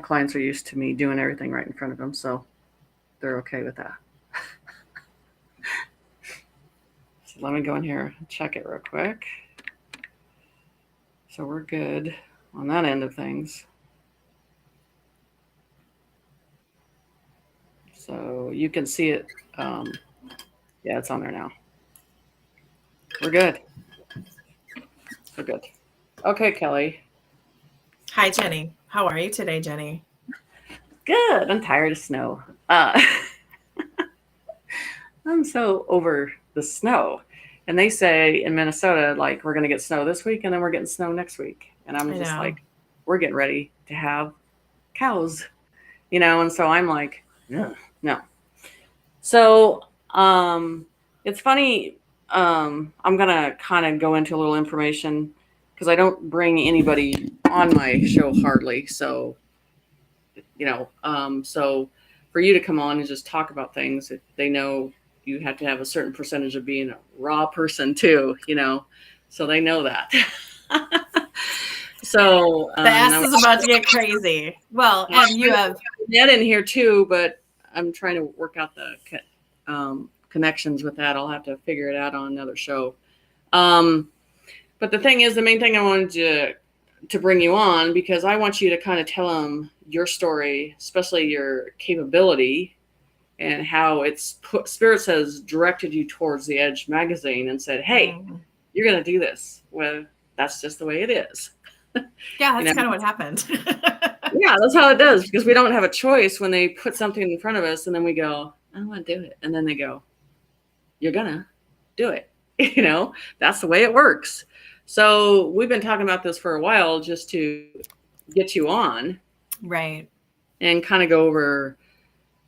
clients are used to me doing everything right in front of them, so they're okay with that. So let me go in here and check it real quick. So we're good on that end of things. So you can see it. Um, yeah, it's on there now. We're good. We're good. Okay, Kelly. Hi, Jenny. How are you today, Jenny? Good. I'm tired of snow. I'm so over the snow. And they say in Minnesota, like, we're going to get snow this week and then we're getting snow next week. And I'm I just like, know. we're getting ready to have cows, And so I'm like, ugh, no. So it's funny. I'm going to kind of go into a little information because I don't bring anybody on my show hardly. So for you to come on and just talk about things, they know you have to have a certain percentage of being a raw person too. So they know that. So The and S I is about to get crazy. Well, and you have, Ned in here too, but I'm trying to work out the connections with that. I'll have to figure it out on another show. Um, but the thing is, the main thing I wanted to bring you on because I want you to kind of tell them your story, especially your capability and how spirits has directed you towards the Edge magazine and said, "Hey, mm, you're going to do this." Well, that's just the way it is. yeah, you that's know, kind of what happened. yeah, that's how it does because we don't have a choice when they put something in front of us and then we go, "I don't want to do it," and then they go, "You're gonna do it." That's the way it works. So we've been talking about this for a while just to get you on Right. and kind of go over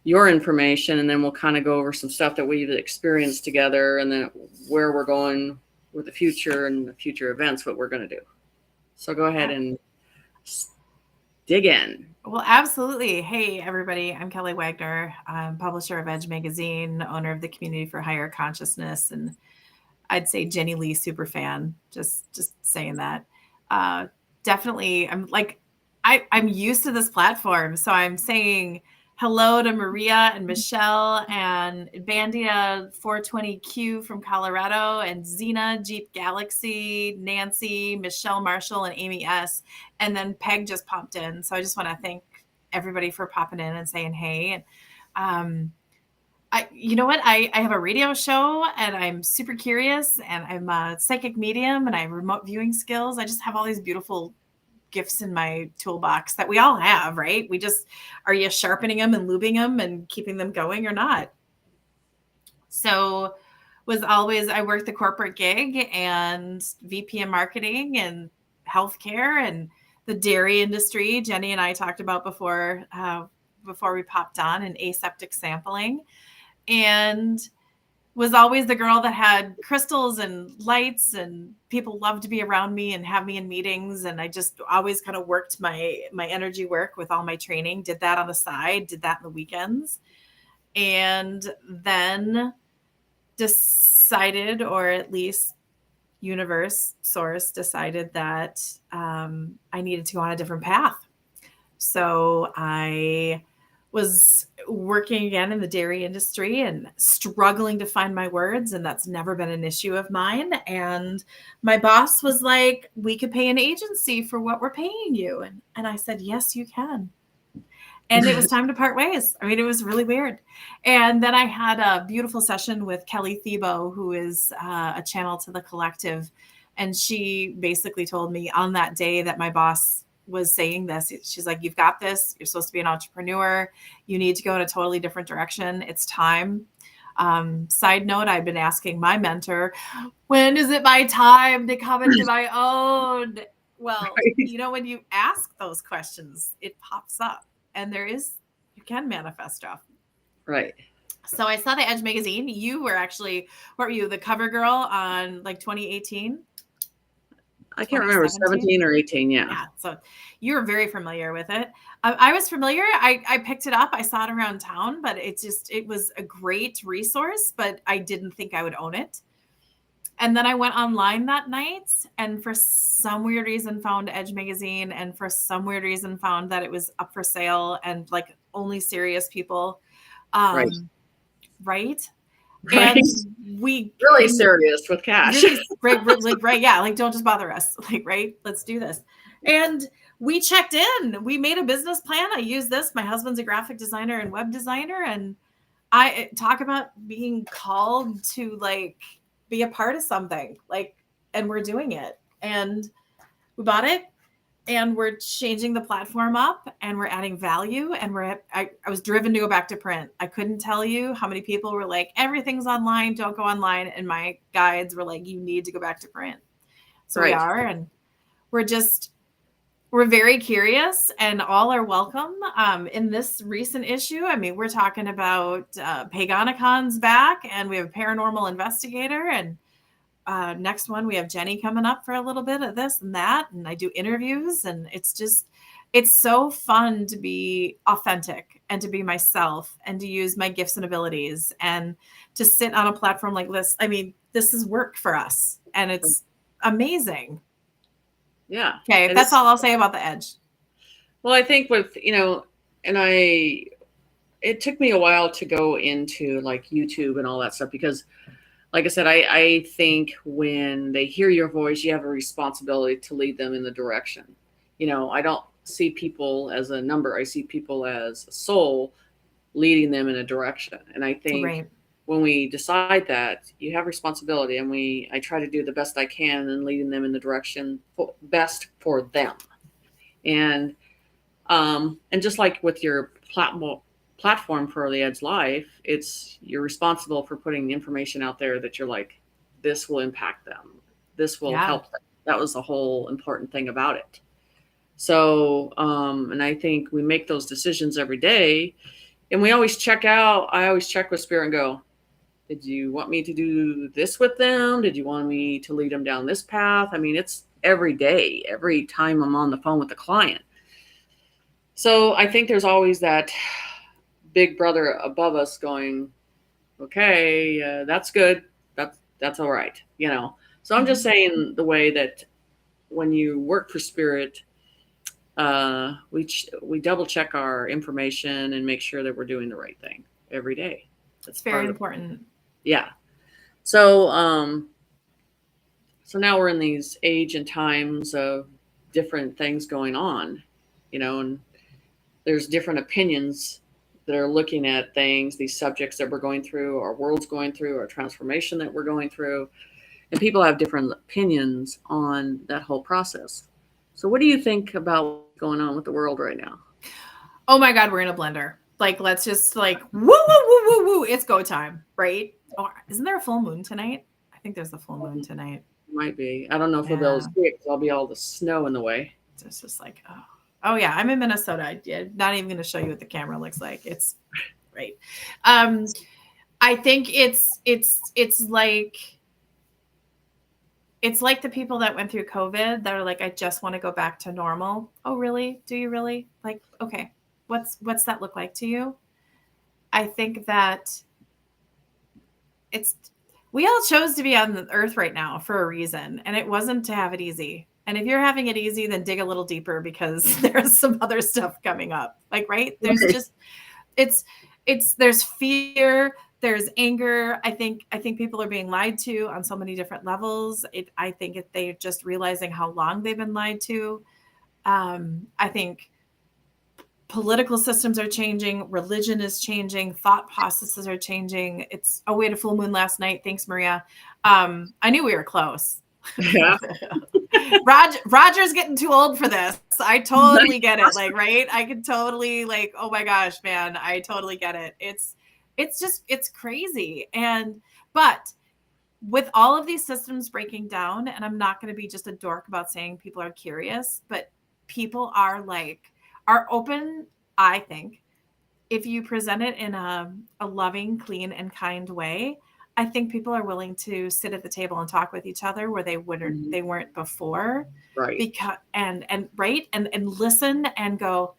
your information, and then we'll kind of go over some stuff that we've experienced together, and then where we're going with the future and the future events, what we're going to do. So go ahead Uh, and dig in. Well, absolutely. Hey, everybody. I'm Kelly Wagner. I'm publisher of Edge Magazine, owner of the Community for Higher Consciousness, and I'd say Jenny Lee super fan. Just saying that. Uh, Definitely. I'm used to this platform, so I'm saying hello to Maria and Michelle and Bandia 420Q from Colorado and Xena Jeep Galaxy, Nancy, Michelle Marshall, and Amy S. And then Peg just popped in, so I just want to thank everybody for popping in and saying hey. And you know what? I have a radio show and I'm super curious and I'm a psychic medium and I have remote viewing skills. I just have all these beautiful gifts in my toolbox that we all have, right? We just, are you sharpening them and lubing them and keeping them going or not? So I worked the corporate gig and VP of marketing and healthcare and the dairy industry. Jenny and I talked about before we popped on, and aseptic sampling, and was always the girl that had crystals and lights, and people loved to be around me and have me in meetings. And I just always kind of worked my energy work with all my training, did that on the side, did that in the weekends. And then decided, or at least universe source decided that I needed to go on a different path. So I was working again in the dairy industry and struggling to find my words, and that's never been an issue of mine. And my boss was like, we could pay an agency for what we're paying you. And I said, yes, you can. And it was time to part ways. I mean, it was really weird. And then I had a beautiful session with Kelly Thebo, who is a channel to the collective. And she basically told me on that day that my boss was saying this, she's like, you've got this. You're supposed to be an entrepreneur. You need to go in a totally different direction. It's time. Side note, I've been asking my mentor, when is it my time to come into my own? Well, Right. when you ask those questions, it pops up, and you can manifest stuff. Right. So I saw the Edge magazine. You were actually, what were you, the cover girl on like 2018, I can't remember, 2017? 17 or 18. Yeah. Yeah, so you were very familiar with it. I was familiar. I picked it up. I saw it around town, but it was a great resource, but I didn't think I would own it. And then I went online that night and for some weird reason found Edge magazine, and for some weird reason found that it was up for sale and like only serious people. Right. Right. Right. And we Really and serious with cash. really right, yeah, like don't just bother us, like, right, let's do this. And we checked in, we made a business plan. I used this, my husband's a graphic designer and web designer, and I talk about being called to like be a part of something, like, and we're doing it, and we bought it, and we're changing the platform up, and we're adding value, and I was driven to go back to print. I couldn't tell you how many people were like, everything's online, don't go online, and my guides were like, you need to go back to print. So we Right. are, and we're very curious, and all are welcome. In this recent issue, I mean, we're talking about Pagonicon's back, and we have a paranormal investigator, and next one we have Jenny coming up for a little bit of this and that, and I do interviews, and it's so fun to be authentic and to be myself and to use my gifts and abilities and to sit on a platform like this. I mean, this is work for us, and it's amazing. Yeah. Okay, And that's all I'll say about the Edge. well, I think with, and it took me a while to go into like YouTube and all that stuff because, like I said, I think when they hear your voice, you have a responsibility to lead them in the direction. I don't see people as a number. I see people as a soul leading them in a direction. And I think Right. when we decide that, you have responsibility, and I try to do the best I can in leading them in the direction best for them. And and just like with your platform for the Edge Life, you're responsible for putting the information out there that you're like, this will impact them, this will Yeah. help them. That was the whole important thing about it. So, and I think we make those decisions every day, and we always check out. I always check with Spirit and go, did you want me to do this with them? Did you want me to lead them down this path? I mean, it's every day, every time I'm on the phone with the client. So I think there's always that big brother above us going, okay, that's good. That's all right. So I'm just saying the way that when you work for Spirit, we double check our information and make sure that we're doing the right thing every day. That's It's very part of important. yeah. So so now we're in these age and times of different things going on, and there's different opinions that are looking at things, these subjects that we're going through, our world's going through, our transformation that we're going through, and people have different opinions on that whole process. So what do you think about what's going on with the world right now? Oh my God, we're in a blender. Like, let's just like, woo, woo, woo, woo, woo. It's go time, right? Oh, isn't there a full moon tonight? I think there's a full moon tonight. Might be. I don't know if we'll be able Yeah. to see it because I'll be all the snow in the way. It's just like, oh yeah, I'm in Minnesota. Not even going to show you what the camera looks like. It's great. I think it's like the people that went through COVID that are like, I just want to go back to normal. Oh, really? Do you really? Like, okay, what's that look like to you? I think that we all chose to be on the earth right now for a reason, and it wasn't to have it easy. And if you're having it easy, then dig a little deeper because there's some other stuff coming up. Like, right? There's just there's fear, there's anger. I think people are being lied to on so many different levels. I think if they're just realizing how long they've been lied to. I think political systems are changing, religion is changing, thought processes are changing. We had a full moon last night. Thanks, Maria. I knew we were close. Yeah. Roger's getting too old for this. I totally get it. Like, right? I could totally like, oh my gosh, man, I totally get it. It's crazy. But with all of these systems breaking down, and I'm not going to be just a dork about saying people are curious, but people are open, I think, if you present it in a loving, clean, and kind way. I think people are willing to sit at the table and talk with each other where they weren't before. Right. Because and right and listen and go,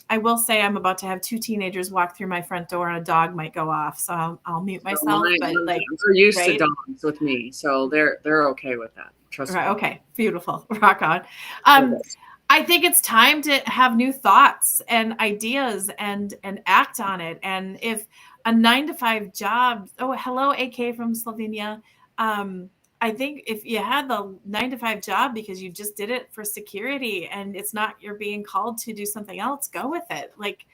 I will say I'm about to have 2 teenagers walk through my front door and a dog might go off. So I'll mute So myself, but like, they're used to right? dogs with me, so they're okay with that. Trust Right. me. Okay. Beautiful. Rock on. They're Um, good. I think it's time to have new thoughts and ideas and act on it. And if a 9 to 5 job, oh, hello, AK from Slovenia. Um, I think if you had the 9 to 5 job because you just did it for security and it's not you're being called to do something else, go with it. Like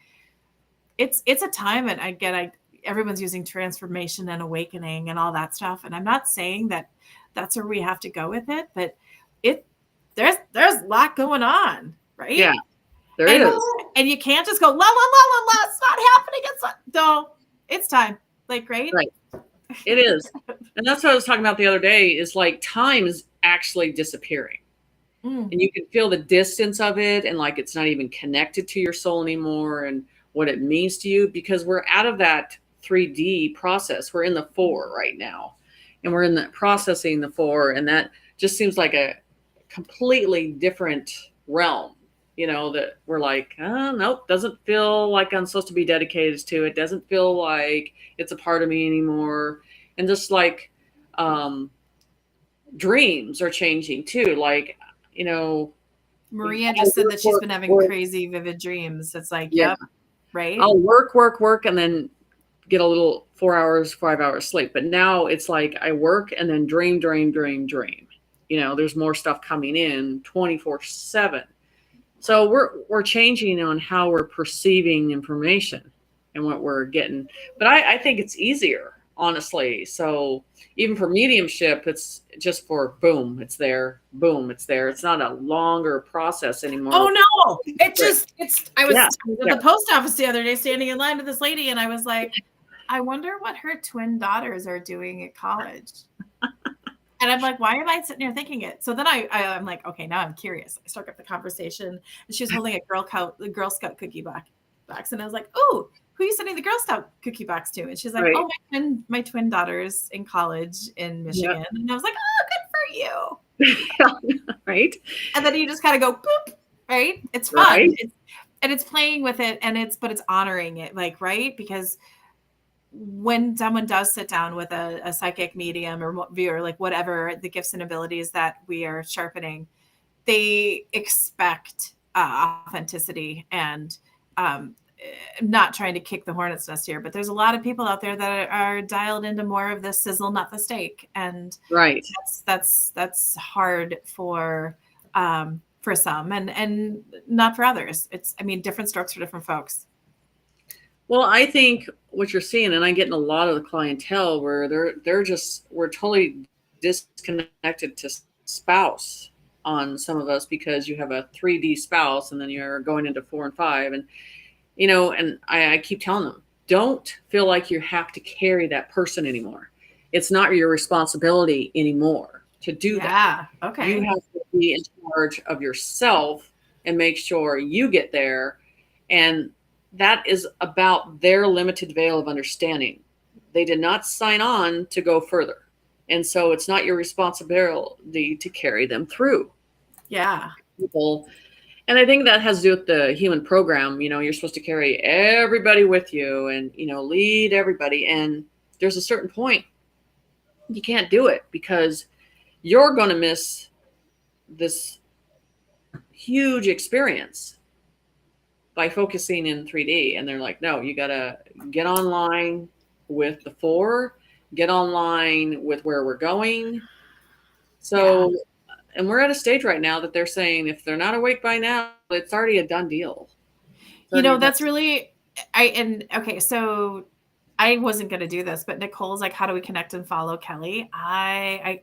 it's a time, and everyone's using transformation and awakening and all that stuff. And I'm not saying that that's where we have to go with it, but it there's a lot going on, Yeah, right? there And is. and you can't just go la la la la la. It's not happening. It's not, no. It's time. Like, right? Right. It is. And that's what I was talking about the other day is like time is actually disappearing. Mm. And you can feel the distance of it and like it's not even connected to your soul anymore and what it means to you because we're out of that 3D process. We're in the 4 right now. And we're in the processing the 4 and that just seems like a completely different realm. That we're like, oh, nope, doesn't feel like I'm supposed to be dedicated to it. Doesn't feel like it's a part of me anymore. And just like um, dreams are changing too. Like, you know, Maria I'll just said work, that she's work, been having work. crazy vivid dreams. It's like, Yeah. yep, right? I'll work, work, work, and then get a little 4 hours, 5 hours sleep. But now it's like I work and then dream, dream, dream, dream. There's more stuff coming in 24/7. So we're changing on how we're perceiving information and what we're getting. But I think it's easier, honestly. So even for mediumship, it's just for boom, it's there, boom, it's there. It's not a longer process anymore. Oh no. I was Yeah, at yeah, the post office the other day standing in line with this lady, and I was like, I wonder what her twin daughters are doing at college. And I'm like, why am I sitting here thinking it? So then I'm like, okay, now I'm curious. I struck up the conversation, and she was holding a Girl Scout cookie box, and I was like, oh, who are you sending the Girl Scout cookie box to? And she's like, right. oh, my twin daughters in college in Yeah, Michigan. And I was like, oh, good for you. right, And then you just kind of go boop, right? It's right. fun. It's playing with it, and it's honoring it, like, right? Because when someone does sit down with a psychic medium or viewer, like whatever the gifts and abilities that we are sharpening, they expect authenticity and not trying to kick the hornet's nest here, but there's a lot of people out there that are dialed into more of the sizzle, not the steak, and Right. that's hard for some and not for others. I mean, different strokes for different folks. Well, I think what you're seeing, and I'm getting a lot of the clientele where we're totally disconnected to spouse on some of us because you have a 3D spouse and then you're going into 4 and 5 and I keep telling them, don't feel like you have to carry that person anymore. It's not your responsibility anymore to do that. Yeah. You Okay. have to be in charge of yourself and make sure you get there. And that is about their limited veil of understanding. They did not sign on to go further. And so it's not your responsibility to carry them through. Yeah. People. And I think that has to do with the human program. You're supposed to carry everybody with you and, lead everybody. And there's a certain point you can't do it because you're going to miss this huge experience by focusing in 3D. And they're like, no, you got to get online with the 4, get online with where we're going. So, and we're at a stage right now that they're saying if they're not awake by now, it's already a done deal. That's really, okay, so I wasn't going to do this, but Nicole's like, how do we connect and follow Kelly?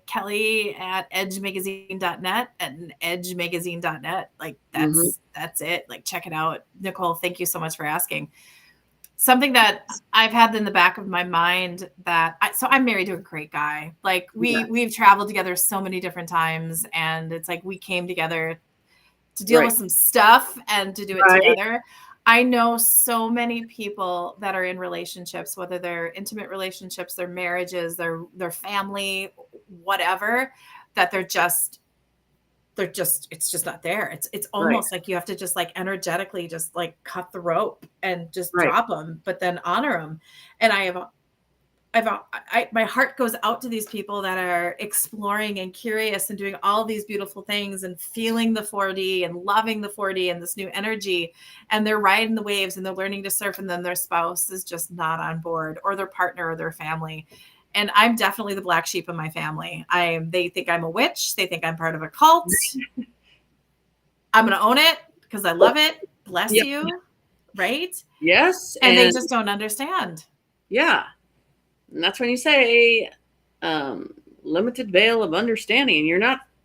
Kelly at edgemagazine.net and edgemagazine.net. Like that's it. Like, check it out. Nicole, thank you so much for asking. Something that I've had in the back of my mind so I'm married to a great guy. Like we've traveled together so many different times, and it's like we came together to deal with some stuff and to do it together. I know so many people that are in relationships, whether they're intimate relationships, their marriages, their family, whatever, that they're it's just not there. It's Right. almost like you have to just like energetically just like cut the rope and just Right. drop them, but then honor them. And my heart goes out to these people that are exploring and curious and doing all these beautiful things and feeling the 4D and loving the 4D and this new energy. And they're riding the waves and they're learning to surf. And then their spouse is just not on board, or their partner or their family. And I'm definitely the black sheep of my family. They think I'm a witch. They think I'm part of a cult. I'm going to own it because I love it. Bless Yep. you. Right. Yes. And they just don't understand. Yeah. And that's when you say limited veil of understanding.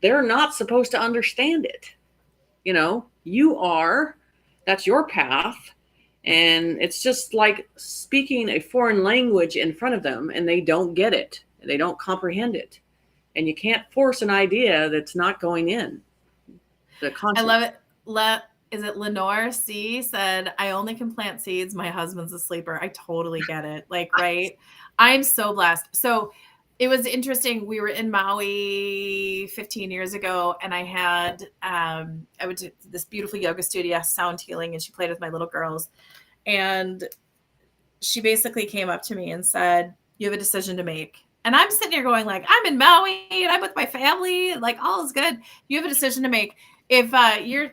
They're not supposed to understand it. That's your path. And it's just like speaking a foreign language in front of them and they don't get it. They don't comprehend it. And you can't force an idea that's not going in. I love it. Is it Lenore C said, I only can plant seeds. My husband's a sleeper. I totally get it. Like, right. I'm so blessed. So it was interesting. We were in Maui 15 years ago and I went to this beautiful yoga studio, sound healing, and she played with my little girls. And she basically came up to me and said, you have a decision to make. And I'm sitting here going like, I'm in Maui and I'm with my family. Like all is good. You have a decision to make. If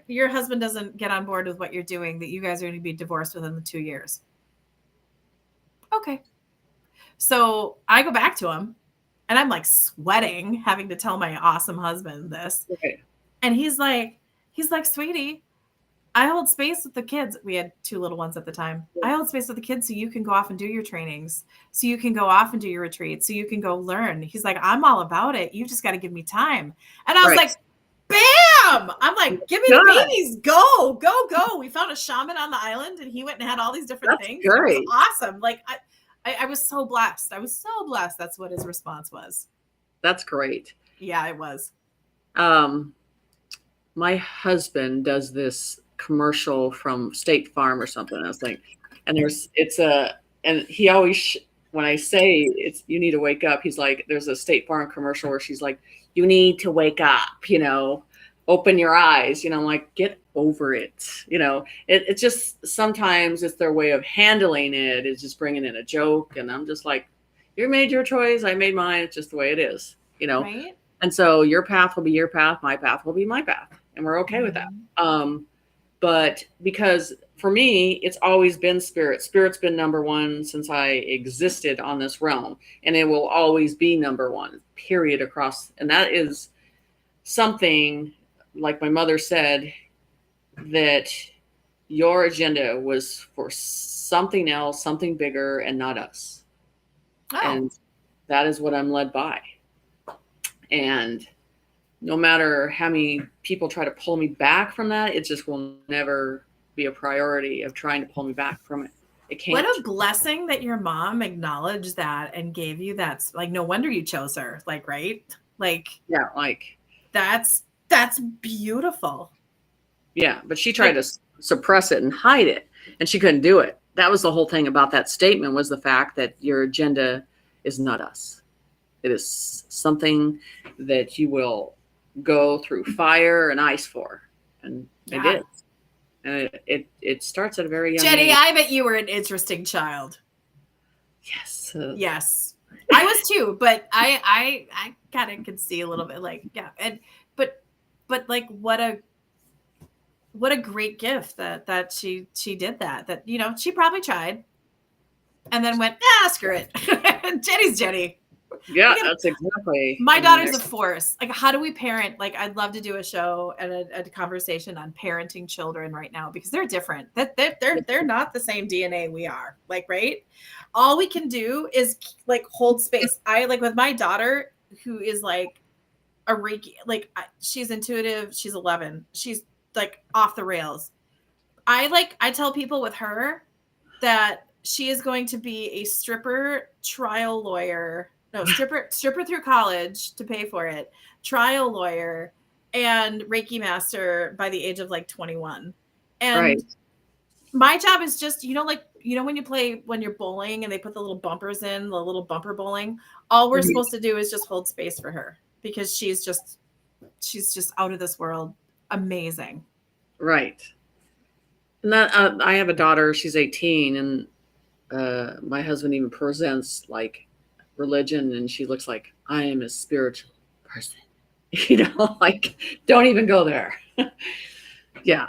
your husband doesn't get on board with what you're doing, that you guys are going to be divorced within the 2 years. Okay. So I go back to him and I'm like sweating, having to tell my awesome husband this. Okay. And he's like, sweetie, I hold space with the kids. We had 2 little ones at the time. I hold space with the kids so you can go off and do your trainings, so you can go off and do your retreats, so you can go learn. He's like, I'm all about it. You just got to give me time. And I was like, bam! I'm like, give me the babies. Go, go, go. We found a shaman on the island and he went and had all these different things. Great. It was awesome. Like I was so blessed. I was so blessed. That's what his response was. That's great. Yeah, it was. My husband does this commercial from State Farm or something. I was like, and and he always, when I say you need to wake up, he's like, there's a State Farm commercial where she's like, you need to wake up, open your eyes, I'm like, get over it. It's just, sometimes it's their way of handling it is just bringing in a joke. And I'm just like, you made your choice. I made mine. It's just the way it is, Right? And so your path will be your path. My path will be my path. And we're okay with that. But because for me, it's always been spirit. Spirit's been number one since I existed on this realm. And it will always be number one, period, across. And that is something, like my mother said, that your agenda was for something else, something bigger, and not us. Oh. And that is what I'm led by. And no matter how many people try to pull me back from that, it just will never be a priority of trying to pull me back from it. It can't. What a blessing that your mom acknowledged that and gave you that. Like, no wonder you chose her. Like, right? Like, yeah, like that's beautiful. Yeah, but she tried to suppress it and hide it, and she couldn't do it. That was the whole thing about that statement, was the fact that your agenda is not us. It is something that you will go through fire and ice for. And it is. And it starts at a very young Jenny, age. I bet you were an interesting child. Yes. Yes. I was too, but I kind of could see a little bit like, yeah. And but like what a great gift that she did that, she probably tried and then went, screw it. Jenny's Jenny. Yeah, that's exactly. My daughter's a force. Like, how do we parent? Like, I'd love to do a show and a conversation on parenting children right now, because they're different. They're not the same DNA we are. Like, right? All we can do is like hold space. I like with my daughter, who is like a Reiki, like she's intuitive. She's 11. She's like off the rails. I tell people with her that she is going to be a stripper trial lawyer. No, stripper through college to pay for it, trial lawyer, and Reiki master by the age of like 21. And my job is just, when you're bowling and they put the little bumpers in, the little bumper bowling, all we're supposed to do is just hold space for her, because she's just she's just out of this world. Amazing. Right. And that I have a daughter. She's 18, and my husband even presents like religion, and she looks like I am a spiritual person. Like don't even go there. Yeah,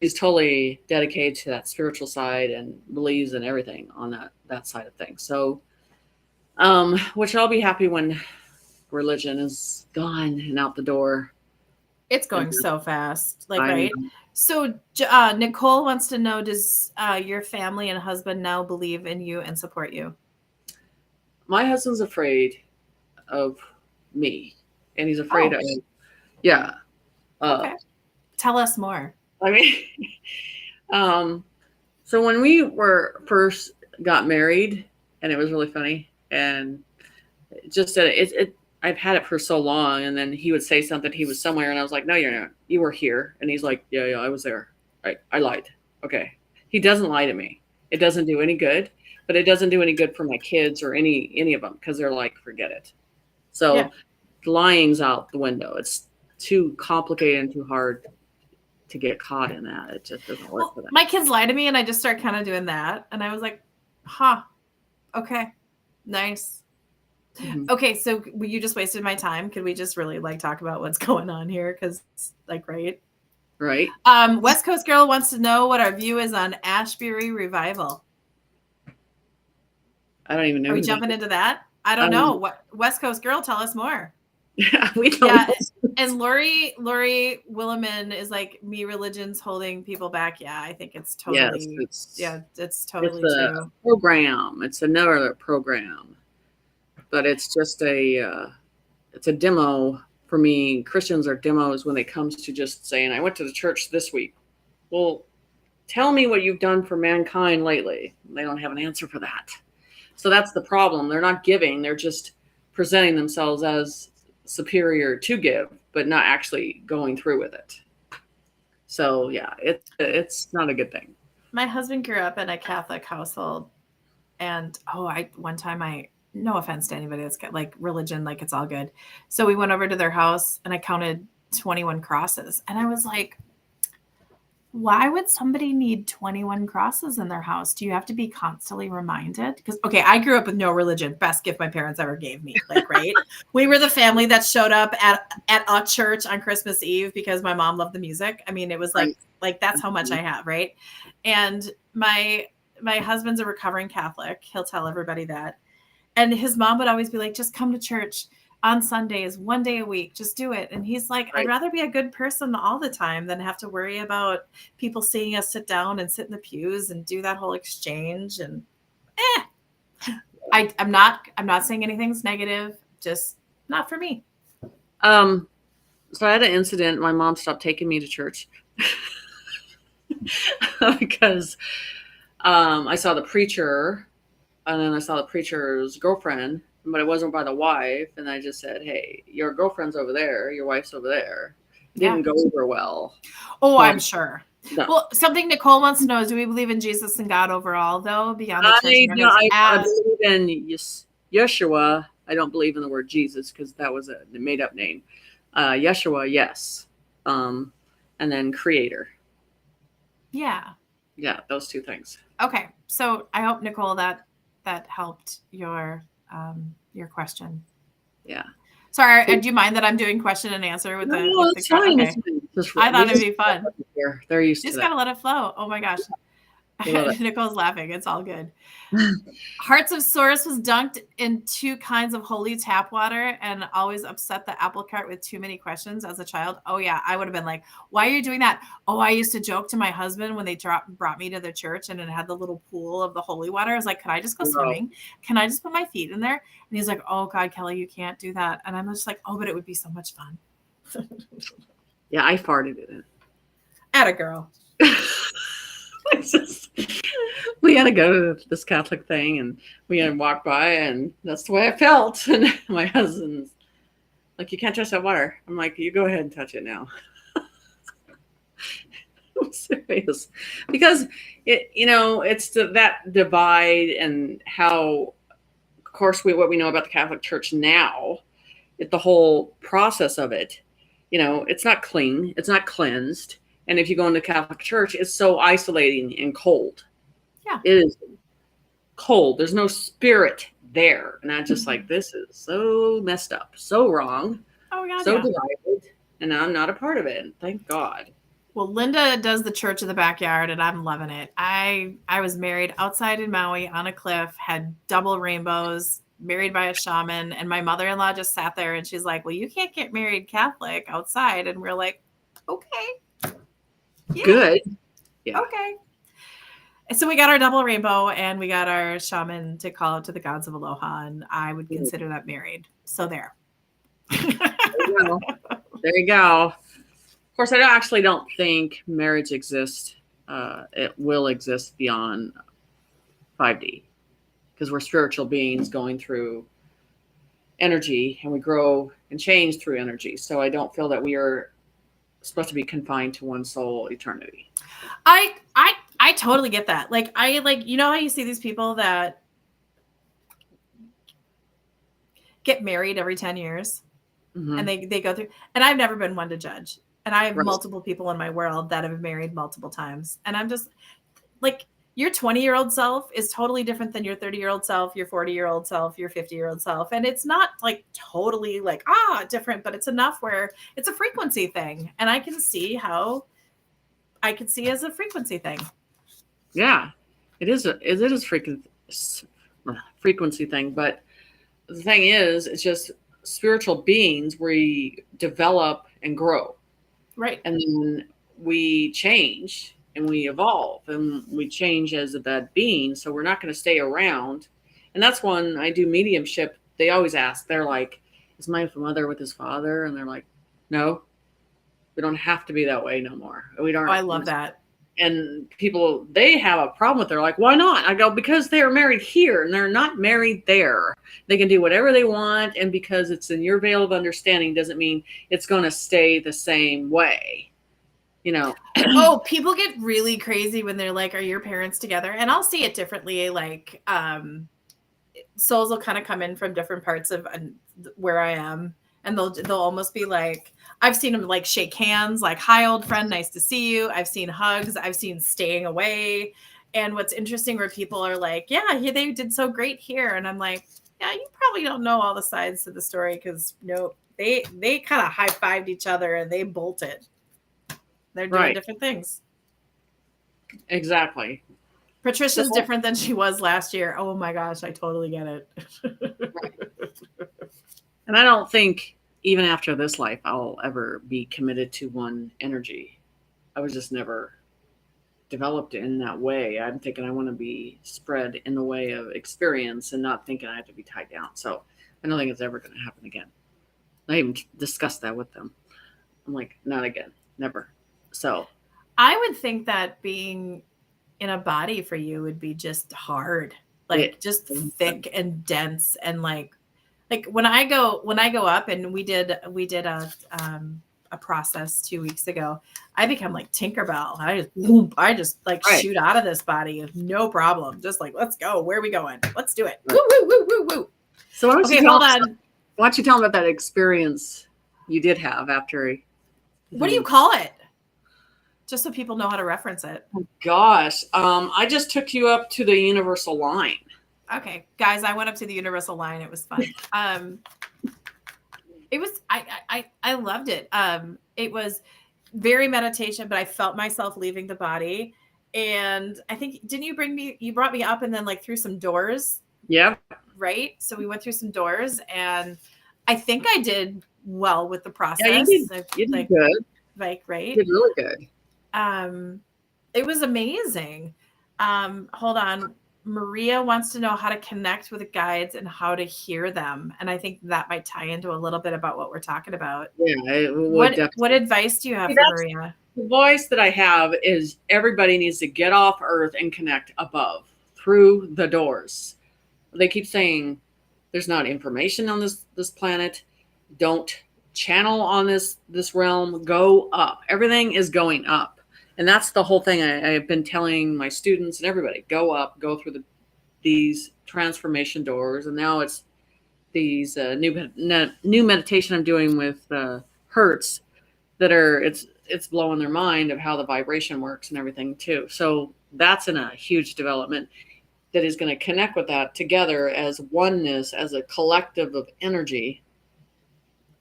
he's totally dedicated to that spiritual side and believes in everything on that side of things. So, which I'll be happy when religion is gone and out the door. It's And going so fast, like, I right? So, Nicole wants to know, does your family and husband now believe in you and support you? my husband's afraid of me, and he's afraid of yeah. Okay. Tell us more. I mean, um, so when we were first got married, and it was really funny, and just that I've had it for so long, and then he would say something, he was somewhere, and I was like, no, you're not, you were here, and he's like, yeah, I was there. I lied. Okay, he doesn't lie to me. It doesn't do any good, but it doesn't do any good for my kids or any of them, because they're like, forget it. So lying's out the window. It's too complicated and too hard to get caught in that. It just doesn't work for them. My kids lie to me, and I just start kind of doing that, and I was like, huh, okay, nice. Mm-hmm. Okay, so you just wasted my time. Could we just really like talk about what's going on here? Because like, right. West Coast Girl wants to know what our view is on Ashbury Revival. I don't even know. Are we jumping into that? I don't know. What West Coast Girl, tell us more. Yeah, we don't know. And Lori Williman is like, me religion's holding people back. Yeah, I think it's totally it's totally true. Program. It's another program. But it's just it's a demo for me. Christians are demos when it comes to just saying, I went to the church this week. Well, tell me what you've done for mankind lately. They don't have an answer for that. So that's the problem. They're not giving. They're just presenting themselves as superior to give, but not actually going through with it. So yeah, it's not a good thing. My husband grew up in a Catholic household, and one time no offense to anybody that's got like religion, like it's all good. So we went over to their house and I counted 21 crosses, and I was like, why would somebody need 21 crosses in their house? Do you have to be constantly reminded? Because, okay, I grew up with no religion. Best gift my parents ever gave me. Like, right? We were the family that showed up at a church on Christmas Eve because my mom loved the music. I mean, it was like that's how much I have, right? And my husband's a recovering Catholic. He'll tell everybody that. And his mom would always be like, just come to church on Sundays, one day a week, just do it. And he's like, I'd rather be a good person all the time than have to worry about people seeing us sit down and sit in the pews and do that whole exchange. And I'm not saying anything's negative, just not for me. So I had an incident. My mom stopped taking me to church because I saw the preacher, and then I saw the preacher's girlfriend, but it wasn't by the wife. And I just said, hey, your girlfriend's over there. Your wife's over there. It didn't go over well. Oh, I'm sure. No. Well, something Nicole wants to know is, do we believe in Jesus and God overall, though, beyond the church? I believe in Yeshua. I don't believe in the word Jesus because that was a made-up name. Yeshua, yes. And then creator. Yeah. Yeah, those two things. Okay. So I hope, Nicole, that helped your question. Yeah. Sorry, do you mind that I'm doing question and answer with the? No, it's fine. Okay. I thought it'd be fun. They're used to that. Just gotta let it flow. Oh my gosh. Nicole's laughing. It's all good. Hearts of Source was dunked in 2 kinds of holy tap water and always upset the apple cart with too many questions as a child. Oh yeah, I would have been like, why are you doing that? Oh, I used to joke to my husband when they brought me to the church and it had the little pool of the holy water. I was like, can I just go swimming? Can I just put my feet in there? And he's like, oh God, Kelly, you can't do that. And I'm just like, oh, but it would be so much fun. Yeah, I farted in it. Atta girl. We had to go to this Catholic thing, and we had to walk by, and that's the way I felt. And my husband's like, you can't touch that water. I'm like, you go ahead and touch it now. I'm serious. Because it's that divide, and how, of course, what we know about the Catholic Church now, the whole process of it It's not clean, it's not cleansed. And if you go into Catholic Church, it's so isolating and cold. Yeah. It is cold. There's no spirit there. And I'm just like, this is so messed up, so wrong, Oh God, so yeah. divided. And I'm not a part of it. Thank God. Well, Linda does the church in the backyard, and I'm loving it. I was married outside in Maui on a cliff, had double rainbows, married by a shaman, and my mother-in-law just sat there and she's like, "Well, you can't get married Catholic outside," and we're like, "Okay, yeah, Good. Yeah. okay." And so we got our double rainbow, and we got our shaman to call out to the gods of aloha, and I would consider that married. So there. There you go. There you go. Of course, I actually don't think marriage exists. It will exist beyond 5D because we're spiritual beings going through energy and we grow and change through energy. So I don't feel that we are supposed to be confined to one soul eternity. I totally get that. Like how you see these people that get married every 10 years and they go through, and I've never been one to judge. And I have multiple people in my world that have married multiple times. And I'm just like, your 20-year-old self is totally different than your 30-year-old self, your 40-year-old self, your 50-year-old self. And it's not like totally like, different, but it's enough where it's a frequency thing. And I can see as a frequency thing. Yeah, it is a frequency thing. But the thing is, it's just spiritual beings we develop and grow. Right. And then we change and we evolve and we change as that being. So we're not going to stay around. And that's when I do mediumship. They always ask, they're like, is my mother with his father? And they're like, no, we don't have to be that way no more. We don't. Oh, I love that. And people, they have a problem with it. They're like, why not? I go, because they are married here and they're not married there. They can do whatever they want. And because it's in your veil of understanding doesn't mean it's going to stay the same way. Oh, people get really crazy when they're like, are your parents together? And I'll see it differently. Like, souls will kind of come in from different parts of where I am. And they'll almost be like, I've seen them like shake hands, like, hi, old friend, nice to see you. I've seen hugs. I've seen staying away. And what's interesting where people are like, yeah, they did so great here. And I'm like, yeah, you probably don't know all the sides to the story because they kind of high-fived each other and they bolted. They're doing different things. Exactly. Patricia's different than she was last year. Oh my gosh, I totally get it. And I don't think even after this life I'll ever be committed to one energy. I was just never developed in that way. I'm thinking I want to be spread in the way of experience and not thinking I have to be tied down. So I don't think it's ever going to happen again. I even discussed that with them. I'm like, not again, never. So I would think that being in a body for you would be just hard, like just thick and dense. And like when I go up, and we did a process 2 weeks ago, I become like Tinkerbell. I just like shoot out of this body with no problem. Just like, let's go. Where are we going? Let's do it. Woo, woo, woo, woo, woo. So why don't you tell them about that experience you did have after? What do you call it? Just so people know how to reference it. Oh, gosh. I just took you up to the universal line. Okay, guys, I went up to the universal line. It was fun. It was, I loved it. It was very meditation, but I felt myself leaving the body. And I think, you brought me up and then like through some doors. Yeah. Right. So we went through some doors and I think I did well with the process. Yeah, you did good. Like, right. You did really good. It was amazing. Hold on. Maria wants to know how to connect with the guides and how to hear them. And I think that might tie into a little bit about what we're talking about. Yeah. What advice do you have for Maria? The voice that I have is everybody needs to get off Earth and connect above through the doors. They keep saying there's not information on this planet. Don't channel on this realm. Go up. Everything is going up. And that's the whole thing I've been telling my students and everybody. Go up, go through these transformation doors. And now it's these new meditation I'm doing with Hertz. that are it's blowing their mind of how the vibration works and everything too. So that's in a huge development that is going to connect with that together as oneness, as a collective of energy,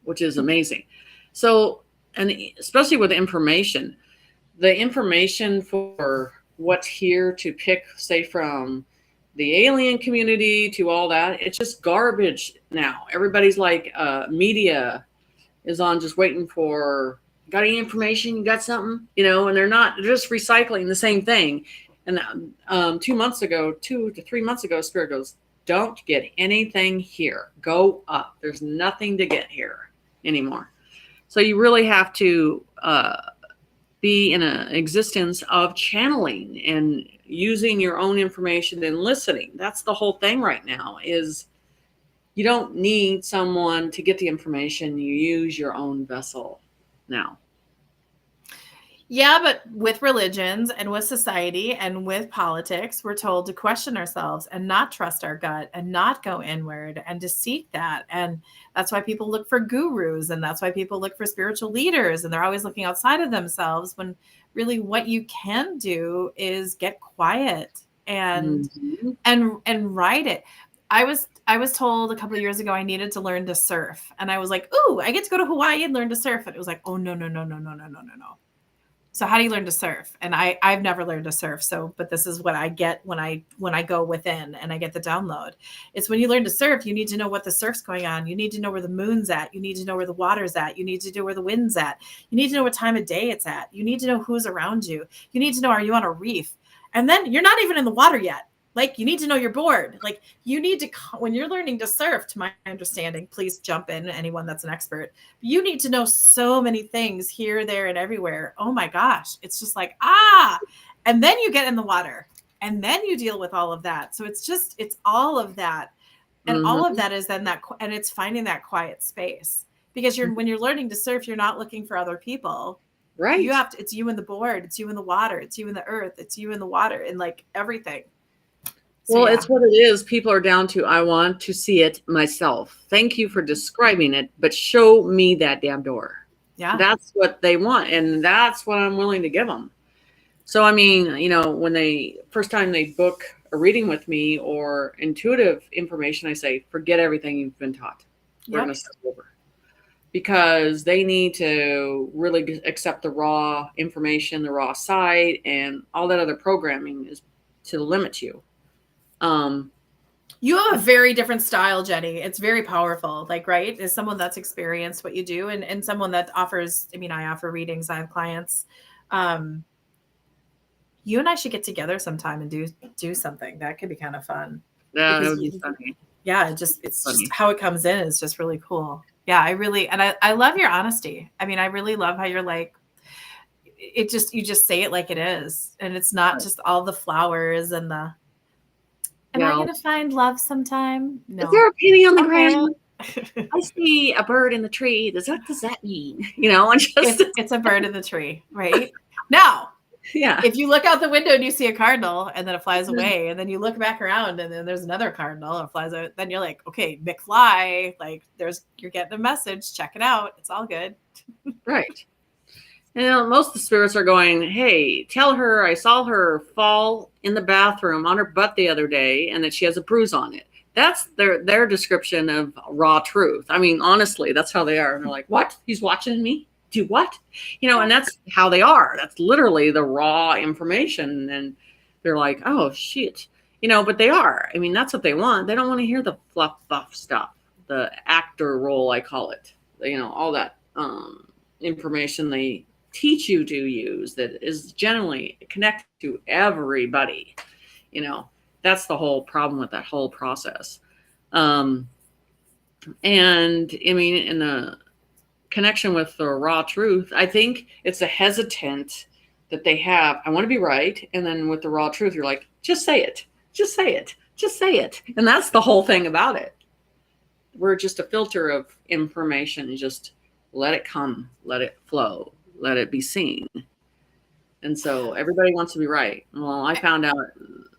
which is amazing. So, and especially with information, the information for what's here to pick, say, from the alien community to all that, it's just garbage now. Everybody's like, media is on just waiting for, got any information? You got something? And they're just recycling the same thing. And 2 to 3 months ago, Spirit goes, don't get anything here. Go up. There's nothing to get here anymore. So you really have to be in an existence of channeling and using your own information and listening. That's the whole thing right now is you don't need someone to get the information. You use your own vessel now. Yeah, but with religions and with society and with politics, we're told to question ourselves and not trust our gut and not go inward and to seek that. And that's why people look for gurus, and that's why people look for spiritual leaders, and they're always looking outside of themselves when really what you can do is get quiet and write it. I was told a couple of years ago I needed to learn to surf, and I was like, "Ooh, I get to go to Hawaii and learn to surf." And it was like, "Oh, no, no, no, no, no, no, no, no, no." So how do you learn to surf? And I've never learned to surf. So, but this is what I get when I go within and I get the download. It's when you learn to surf, you need to know what the surf's going on. You need to know where the moon's at. You need to know where the water's at. You need to know where the wind's at. You need to know what time of day it's at. You need to know who's around you. You need to know, are you on a reef? And then you're not even in the water yet. Like, you need to know your board. Like, you need to, when you're learning to surf, to my understanding, please jump in, anyone that's an expert. You need to know so many things here, there, and everywhere. Oh my gosh. It's just like, and then you get in the water and then you deal with all of that. So it's all of that. And all of that is then that, and it's finding that quiet space, because when you're learning to surf, you're not looking for other people. Right. You have to, it's you and the board, it's you and the water, it's you and the earth, it's you and the water, and like everything. Well, it's what it is. People are down to, I want to see it myself. Thank you for describing it, but show me that damn door. Yeah. That's what they want. And that's what I'm willing to give them. So, I mean, when first time they book a reading with me or intuitive information, I say, forget everything you've been taught. We're going to start over. Because they need to really accept the raw information, the raw side, and all that other programming is to limit you. You have a very different style, Jenny. It's very powerful. Like, right? As someone that's experienced what you do, and someone that offers, I offer readings, I have clients. You and I should get together sometime and do something. That could be kind of fun. Yeah, that would be funny. Yeah, just how it comes in is just really cool. Yeah, I love your honesty. I really love how you're like, you just say it like it is. And it's not just all the flowers and the, am I going to find love sometime? No. Is there a penny on the ground? I see a bird in the tree. What does that mean? And just it's a bird in the tree, right? Now, yeah. If you look out the window and you see a cardinal and then it flies away, and then you look back around and then there's another cardinal and it flies out, then you're like, okay, McFly, like you're getting a message. Check it out. It's all good. Right. And most of the spirits are going, hey, tell her I saw her fall in the bathroom on her butt the other day and that she has a bruise on it. That's their description of raw truth. Honestly, that's how they are. And they're like, what? He's watching me? Do what? And that's how they are. That's literally the raw information. And they're like, oh, shit. But they are. That's what they want. They don't want to hear the fluff buff stuff, the actor role, I call it. All that information they teach you to use that is generally connected to everybody. That's the whole problem with that whole process. And in the connection with the raw truth, I think it's a hesitant that they have. I want to be right. And then with the raw truth, you're like, just say it. Just say it. Just say it. And that's the whole thing about it. We're just a filter of information. Just let it come, let it flow, let it be seen. And so everybody wants to be right. Well, I found out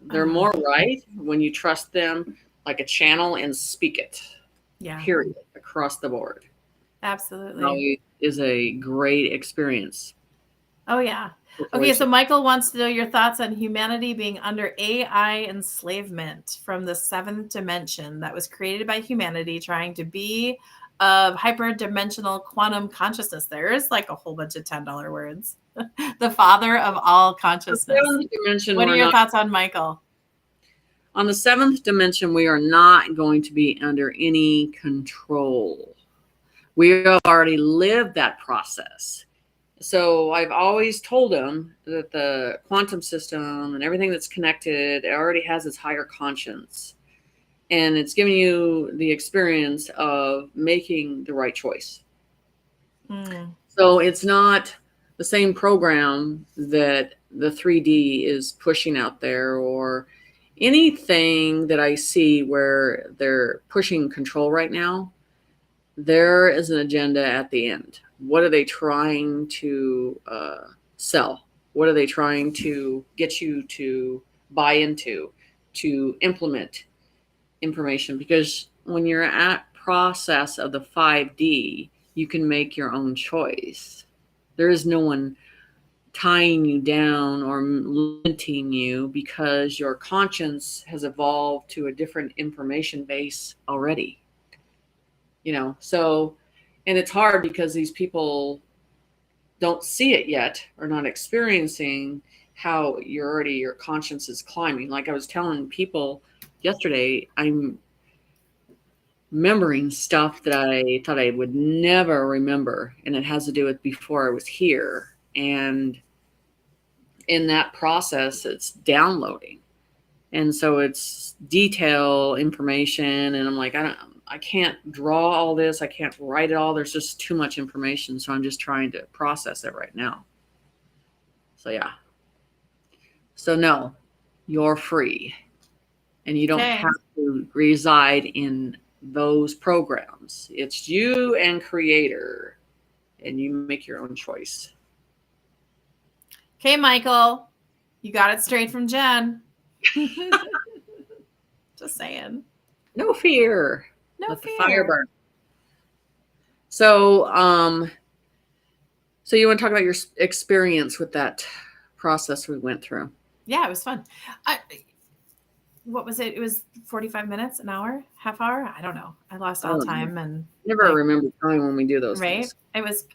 they're more right when you trust them like a channel and speak it. Yeah. Period. Across the board. Absolutely. always is a great experience. Oh, yeah. Okay, so Situation. Michael wants to know your thoughts on humanity being under AI enslavement from the seventh dimension that was created by humanity trying to be of hyperdimensional quantum consciousness. There's like a whole bunch of $10 words. The father of all The consciousness. seventh dimension, What are we're your not thoughts on Michael? on the seventh dimension. We are not going to be under any control. We have already lived that process. So I've always told them that the quantum system and everything that's connected already has its higher conscience. And it's giving you the experience of making the right choice. Mm. So it's not the same program that the 3D is pushing out there, or anything that I see where they're pushing control right now. There is an agenda at the end. What are they trying to sell? What are they trying to get you to buy into, to implement information? Because when you're at process of the 5D, you can make your own choice. There is no one tying you down or limiting you, because your conscience has evolved to a different information base already. So, and it's hard because these people don't see it yet, or not experiencing how your conscience is climbing. Like I was telling people yesterday, I'm remembering stuff that I thought I would never remember, and it has to do with before I was here. And in that process, it's downloading, and so it's detail information, and I'm like, I can't draw all this, I can't write it all, there's just too much information, so I'm just trying to process it right now. So yeah, so no, you're free, and you don't Okay. have to reside in those programs. It's you and creator, and you make your own choice. Okay, Michael. You got it straight from Jen. Just saying. No fear. No Let the fire fear. burn. So so you want to talk about your experience with that process we went through? Yeah, it was fun. What was it? It was 45 minutes, an hour, half hour. I don't know. I lost I all don't know. time and Never like, remember time when we do those right. things.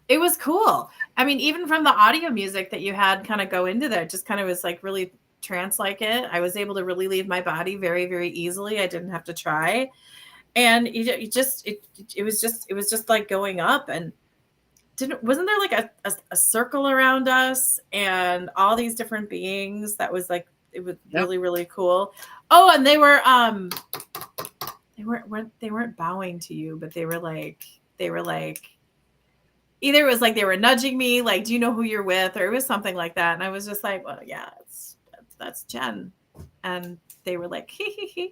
It was cool. I mean, even from the audio music that you had kind of go into there, it just kind of was like really trance like it. I was able to really leave my body very, very easily. I didn't have to try. And it was just like going up, and wasn't there like a circle around us and all these different beings that was like, it was Yep. really, really cool. Oh, and they weren't bowing to you, but they were like either it was like they were nudging me, like, do you know who you're with, or it was something like that, and I was just like, well, yeah, that's Jen. And they were like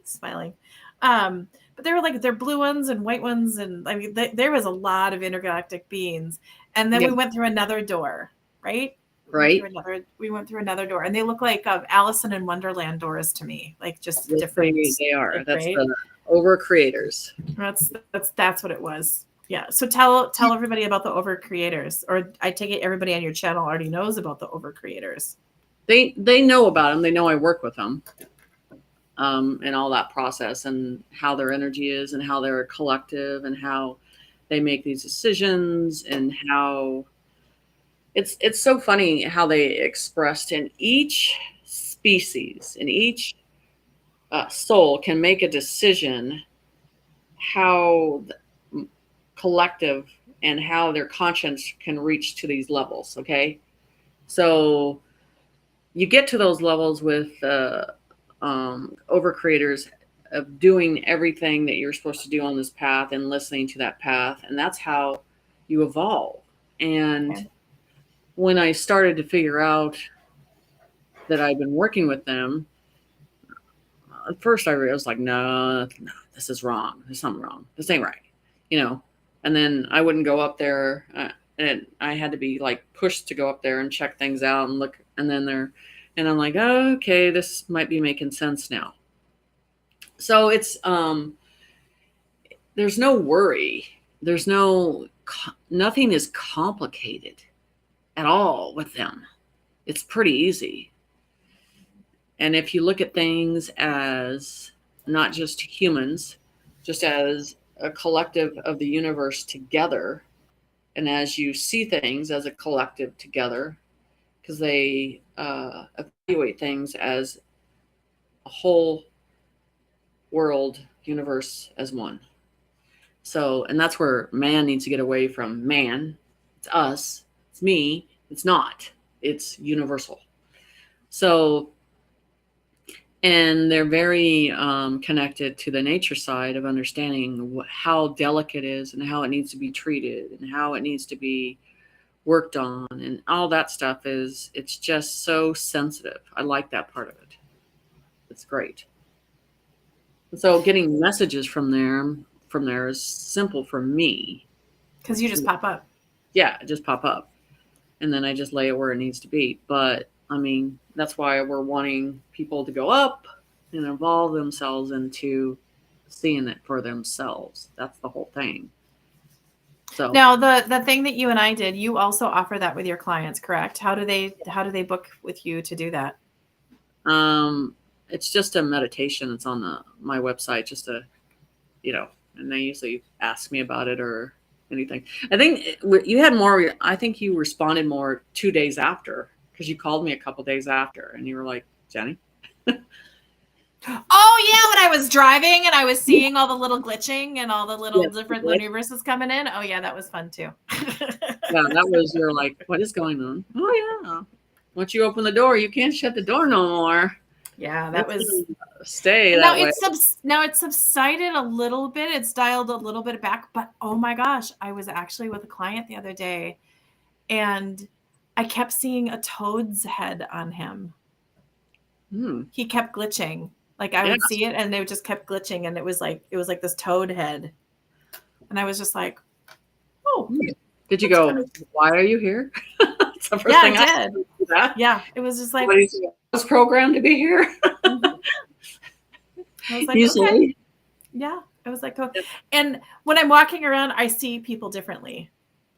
smiling. But they were like, they're blue ones and white ones, and I mean, there was a lot of intergalactic beings. And then Yeah. we went through another door, right? Right. We went through another door, and they look like Alice in Wonderland doors to me, like just Yes, different, they are. like, That's right. the over creators. That's what it was. Yeah. So tell everybody about the over creators, or I take it everybody on your channel already knows about the over creators. They know about them. They know I work with them, and all that process, and how their energy is, and how they're a collective, and how they make these decisions, and how it's so funny how they expressed in each species, in each soul can make a decision how collective and how their conscience can reach to these levels. Okay, so you get to those levels with over creators of doing everything that you're supposed to do on this path and listening to that path, and that's how you evolve. And Okay. when I started to figure out that I've been working with them, at first I was like, no, no, this is wrong. There's something wrong. This ain't right, you know. And then I wouldn't go up there, and I had to be like pushed to go up there and check things out and look. And then and I'm like, oh, okay, this might be making sense now. So it's there's no worry there's nothing is complicated at all with them. It's pretty easy. And if you look at things as not just humans, just as a collective of the universe together, and as you see things as a collective together, because they evaluate things as a whole world universe as one. So, and that's where man needs to get away from man. It's us, it's me, it's not, it's universal. So, and they're very connected to the nature side of understanding how delicate it is and how it needs to be treated and how it needs to be worked on and all that stuff is it's just so sensitive. I like that part of it. It's great. And so getting messages from there is simple for me. Because you just pop up. Yeah, it just pop up. And then I just lay it where it needs to be. But I mean, that's why we're wanting people to go up and involve themselves into seeing it for themselves. That's the whole thing. So Now, the thing that you and I did, you also offer that with your clients, correct? How do they book with you to do that? it's just a meditation. It's on my website, just and they usually ask me about it or anything. I think you had more. I think you responded more 2 days after because you called me a couple days after, and you were like, Jenny. Oh yeah, when I was driving and I was seeing all the little glitching and all the little different universes coming in. Oh yeah, that was fun too. Yeah, that was you're like, what is going on? Oh yeah. Once you open the door, you can't shut the door no more. Yeah, that was stay now that way. It's subsided a little bit. It's dialed a little bit back, but oh my gosh, I was actually with a client the other day and I kept seeing a toad's head on him. He kept glitching. Like I would see it and it just kept glitching and it was like this toad head. And I was just like, oh. Did you go, funny. Why are you here? It's the first thing I did. Yeah, it was just like I was programmed to be here. I was like, usually. Okay. Yeah, I was like, okay. And when I'm walking around, I see people differently.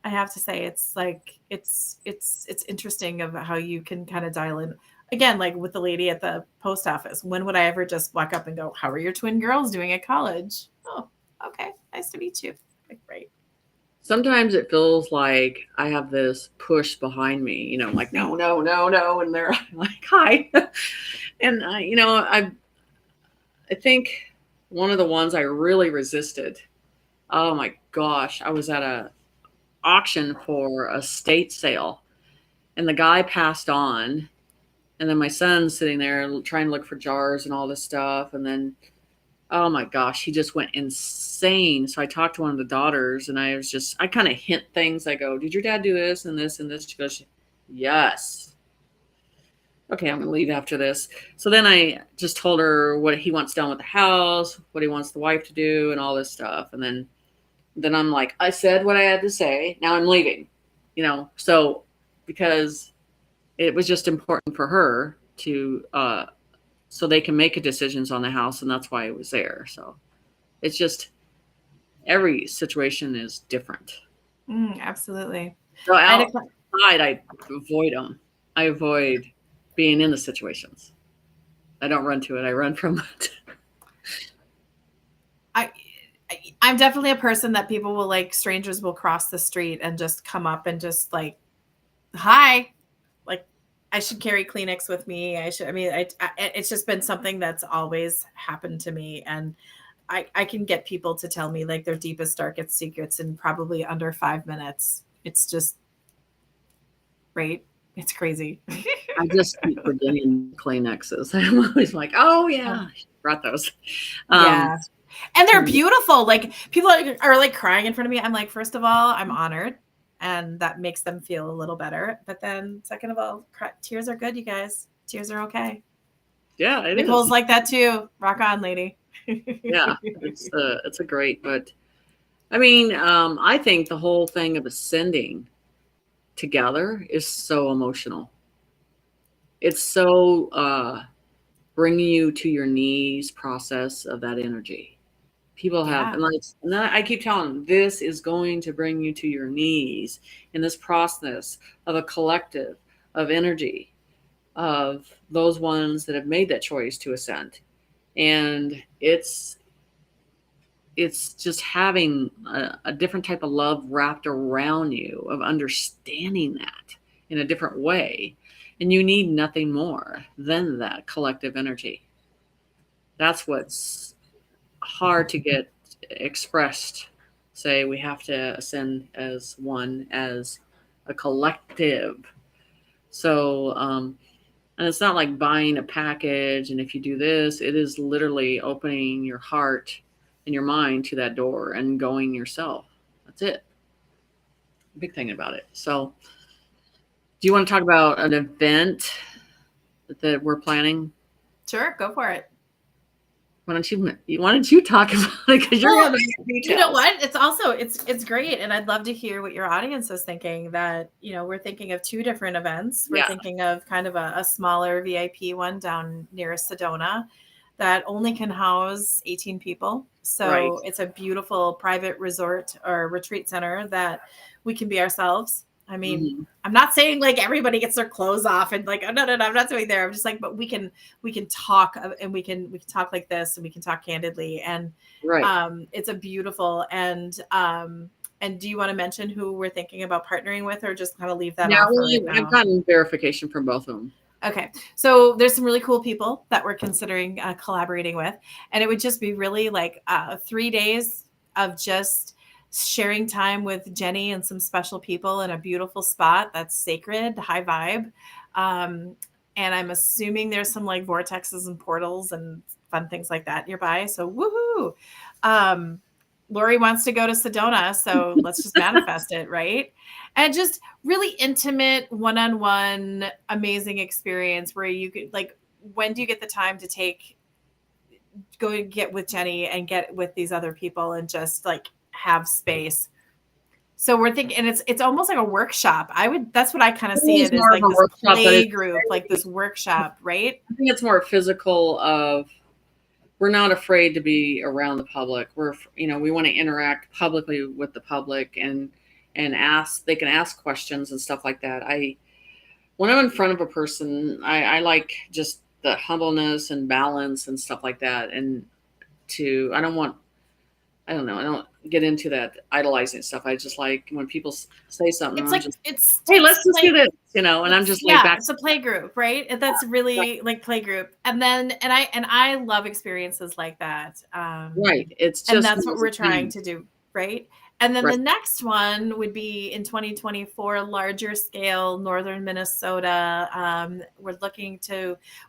I have to say, it's like it's interesting of how you can kind of dial in. Again, like with the lady at the post office, when would I ever just walk up and go, how are your twin girls doing at college? Oh, okay. Nice to meet you. Like, right. Sometimes it feels like I have this push behind me, like, no. And they're like, hi. And, I think one of the ones I really resisted, oh my gosh, I was at a auction for a estate sale and the guy passed on. And then my son's sitting there trying to look for jars and all this stuff. And then, oh my gosh, he just went insane. So I talked to one of the daughters and I kind of hint things. I go, did your dad do this and this and this? She goes, yes. Okay, I'm going to leave after this. So then I just told her what he wants done with the house, what he wants the wife to do and all this stuff. And then I'm like, I said what I had to say. Now I'm leaving, so because it was just important for her to, so they can make decisions on the house. And that's why it was there. So it's just, every situation is different. Absolutely. So outside, I avoid them. I avoid being in the situations. I don't run to it. I run from it. I'm definitely a person that people will like, strangers will cross the street and just come up and just like, hi, like I should carry Kleenex with me. It's just been something that's always happened to me. And I can get people to tell me like their deepest, darkest secrets in probably under 5 minutes. It's just, right? It's crazy. I just keep forgetting Kleenexes. I'm always like, oh yeah, I brought those. Yeah. And they're beautiful. Like people are like crying in front of me. I'm like, first of all, I'm honored. And that makes them feel a little better. But then second of all, tears are good, you guys. Tears are okay. Yeah, it Nicole's is. like that too. Rock on, lady. Yeah, it's a great, but I mean, I think the whole thing of ascending together is so emotional. It's so bringing you to your knees process of that energy. People have, Yeah. and like, and I keep telling them, this is going to bring you to your knees in this process of a collective of energy of those ones that have made that choice to ascend. And it's just having a different type of love wrapped around you, of understanding that in a different way. And you need nothing more than that collective energy. That's what's hard to get expressed. Say we have to ascend as one, as a collective. So, and it's not like buying a package. And if you do this, it is literally opening your heart and your mind to that door and going yourself. That's it. Big thing about it. So, do you want to talk about an event that we're planning? Sure, go for it. Why don't you talk about it, because you're Well, having details. you know what? It's also it's great, and I'd love to hear what your audience is thinking. That we're thinking of two different events. We're Yeah. thinking of kind of a smaller VIP one down near Sedona that only can house 18 people. Right. So it's a beautiful private resort or retreat center that we can be ourselves. I mean, Hmm. I'm not saying like everybody gets their clothes off and like, oh no, I'm not doing there. I'm just like, but we can talk, and we can talk like this, and we can talk candidly, and Right. it's a beautiful, and do you want to mention who we're thinking about partnering with, or just kind of leave that Yeah. off for Well, right I've now? gotten verification from both of them. Okay. So there's some really cool people that we're considering collaborating with. And it would just be really like 3 days of just sharing time with Jenny and some special people in a beautiful spot that's sacred, high vibe. Um, and I'm assuming there's some like vortexes and portals and fun things like that nearby. So woohoo. Um, Lori wants to go to Sedona. So let's just manifest it, right? And just really intimate, one-on-one, amazing experience where you could like, when do you get the time to go and get with Jenny and get with these other people and just like have space? So we're thinking, and it's almost like a workshop. That's what I kind of It see is it as, more of like a this workshop, but play it's group, like this workshop, right? I think it's more physical. Of we're not afraid to be around the public. We want to interact publicly with the public, and ask. They can ask questions and stuff like that. When I'm in front of a person, I like just the humbleness and balance and stuff like that. And I don't want, I don't know, I don't get into that idolizing stuff. I just like when people say something, It's I'm like just, it's hey, it's let's just do play. this, and I'm It's just laid Yeah, back. it's a play group, right? That's Right. really like play group. And then and I love experiences like that. Right. It's And just that's me what as a we're trying team. to do, right? And then the Right. next one would be in 2024, larger scale, northern Minnesota.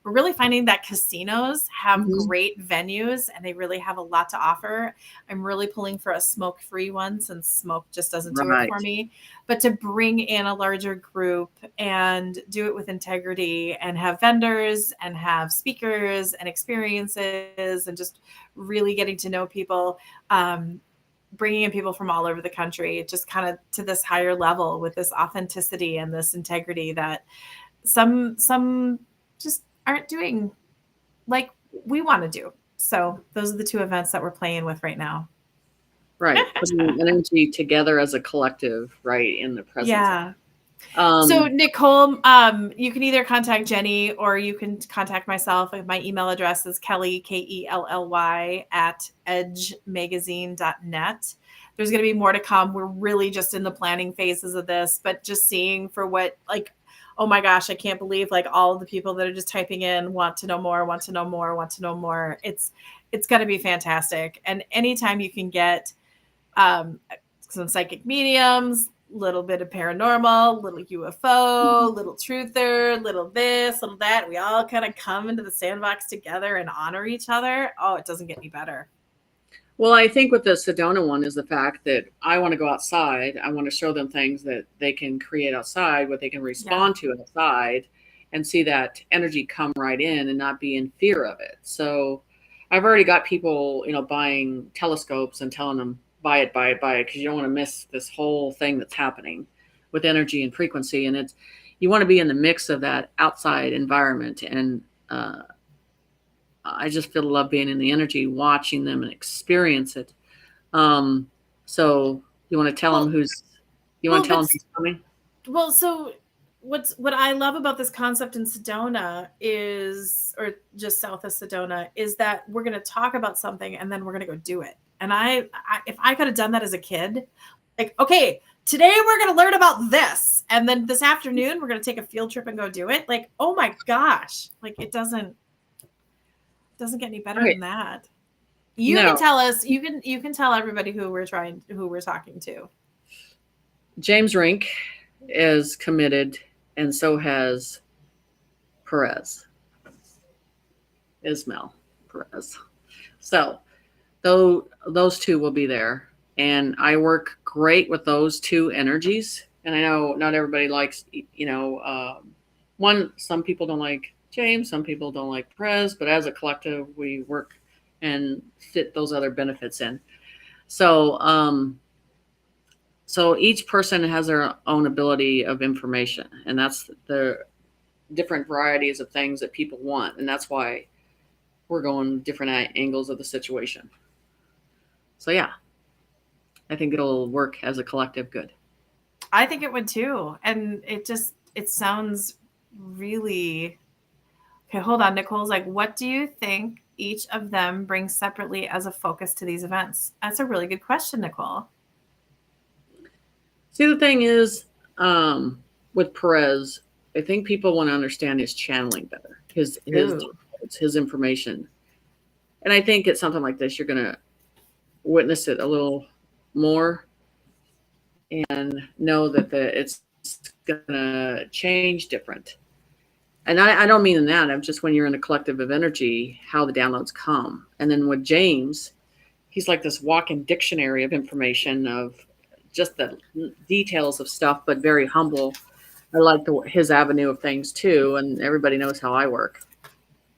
We're really finding that casinos have Hmm. great venues and they really have a lot to offer. I'm really pulling for a smoke free one since smoke just doesn't do it for Right. me. But to bring in a larger group and do it with integrity and have vendors and have speakers and experiences and just really getting to know people, bringing in people from all over the country, just kind of to this higher level with this authenticity and this integrity that some just aren't doing like we want to do. So those are the two events that we're playing with right now. Right. Putting energy together as a collective, right, in the presence. Yeah. So Um, Nicole, you can either contact Jenny or you can contact myself. My email address is Kelly, Kelly at edgemagazine.net. There's going to be more to come. We're really just in the planning phases of this, but just seeing for what, like, oh my gosh, I can't believe like all of the people that are just typing in want to know more, want to know more, want to know more. It's going to be fantastic. And anytime you can get um, some psychic mediums, little bit of paranormal, little UFO, little truther, little this, little that. We all kind of come into the sandbox together and honor each other. Oh, it doesn't get any better. well, I think with the Sedona one is the fact that I want to go outside. I want to show them things that they can create outside, what they can Yeah. respond to outside, and see that energy come right in and not be in fear of it. So I've already got people, buying telescopes and telling them, buy it, buy it, buy it, because you don't want to miss this whole thing that's happening with energy and frequency. And you want to be in the mix of that outside environment. And I just feel love being in the energy, watching them and experience it. So you want to tell them Well, who's you want well, to tell but them who's coming? well, so what I love about this concept in Sedona is, or just south of Sedona, is that we're going to talk about something and then we're going to go do it. And if I could have done that as a kid, like, okay, today we're going to learn about this, and then this afternoon we're going to take a field trip and go do it. Like, oh my gosh, like it doesn't get any better Right. than that. You can No, tell us. You can tell everybody who we're talking to. James Rink is committed, and so has Perez, Ismail Perez. So those two will be there, and I work great with those two energies. And I know not everybody likes, some people don't like James, some people don't like Perez, but as a collective, we work and fit those other benefits in. So, so each person has their own ability of information, and that's the different varieties of things that people want, and that's why we're going different angles of the situation. So yeah, I think it'll work as a collective good. I think it would too. And it sounds really okay. Hold on. Nicole's like, what do you think each of them brings separately as a focus to these events? That's a really good question, Nicole. See, the thing is, with Perez, I think people want to understand his channeling better, Ooh. his information, and I think it's something like this. You're gonna witness it a little more and know that it's gonna change different. And I don't mean in that. I'm just when you're in a collective of energy, how the downloads come. And then with James, he's like this walking dictionary of information of just the details of stuff, but very humble. I like his avenue of things too, and everybody knows how I work.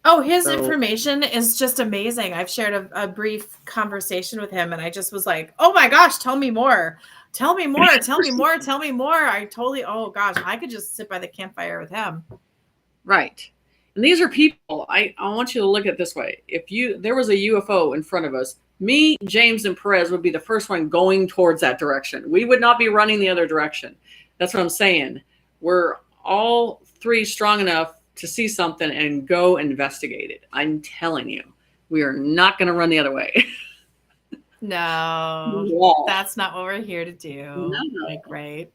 Oh, his So information is just amazing. I've shared a brief conversation with him, and I just was like, oh my gosh, tell me more. Tell me more. Tell me more. Tell me more. Oh gosh, I could just sit by the campfire with him. right. And these are people, I want you to look at it this way. If there was a UFO in front of us, me, James, and Perez would be the first one going towards that direction. We would not be running the other direction. That's what I'm saying. We're all three strong enough to see something and go investigate it. I'm telling you, we are not going to run the other way. No, Yeah. that's not what we're here to do. No. Like, right.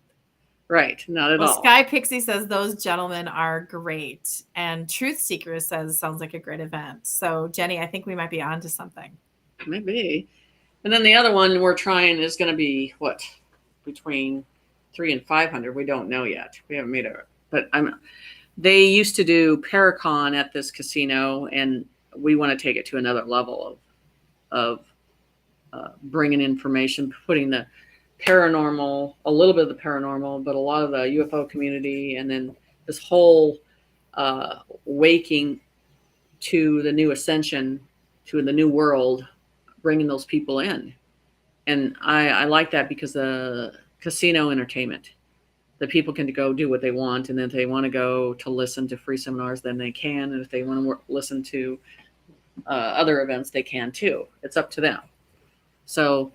Right. Not at Well, all. Sky Pixie says those gentlemen are great. And Truth Seeker says sounds like a great event. So, Jenny, I think we might be on to something. Maybe. And then the other one we're trying is going to be what? Between 300 and 500. We don't know yet. We haven't made it. But they used to do Paracon at this casino, and we want to take it to another level of bringing information, putting the paranormal, a little bit of the paranormal, but a lot of the UFO community, and then this whole waking to the new ascension, to the new world, bringing those people in. And I like that because the casino entertainment, the people can go do what they want, and then if they want to go to listen to free seminars, then they can, and if they want to listen to other events, they can too. It's up to them. So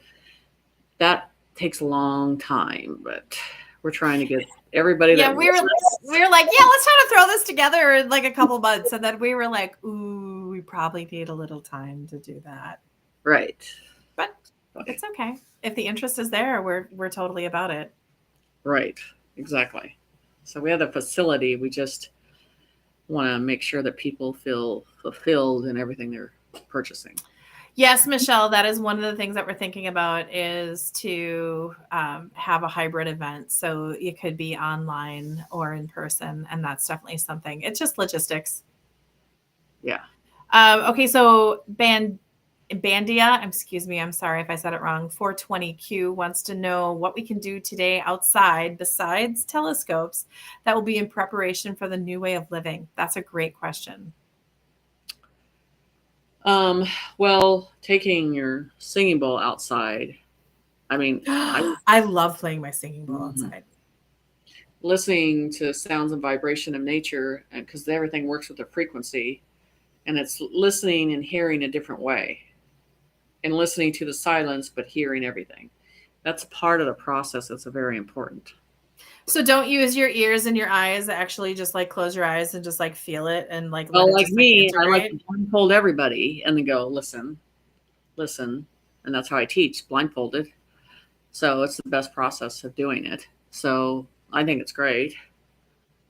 that takes a long time, but we're trying to get everybody. Yeah, we were like, yeah, let's try to throw this together in like a couple months, and then we were like, ooh, we probably need a little time to do that. Right. But it's okay. If the interest is there, we're totally about it. Right. Exactly. So we have the facility. We just want to make sure that people feel fulfilled in everything they're purchasing. Yes, Michelle, that is one of the things that we're thinking about is to have a hybrid event. So it could be online or in person, and that's definitely something. It's just logistics. Yeah. Okay, so Bandia, excuse me, I'm sorry if I said it wrong. 420Q wants to know what we can do today outside besides telescopes that will be in preparation for the new way of living. That's a great question. Well, taking your singing bowl outside. I mean, I love playing my singing bowl outside. Listening to sounds and vibration of nature, because everything works with a frequency. And it's listening and hearing a different way, and listening to the silence, but hearing everything. That's part of the process that's very important. So don't use your ears and your eyes. Actually, just like close your eyes and just like feel it and like let Well, it like just like me, I like integrate. to blindfold everybody and then go, listen, listen. And that's how I teach, blindfolded. So it's the best process of doing it. So I think it's great.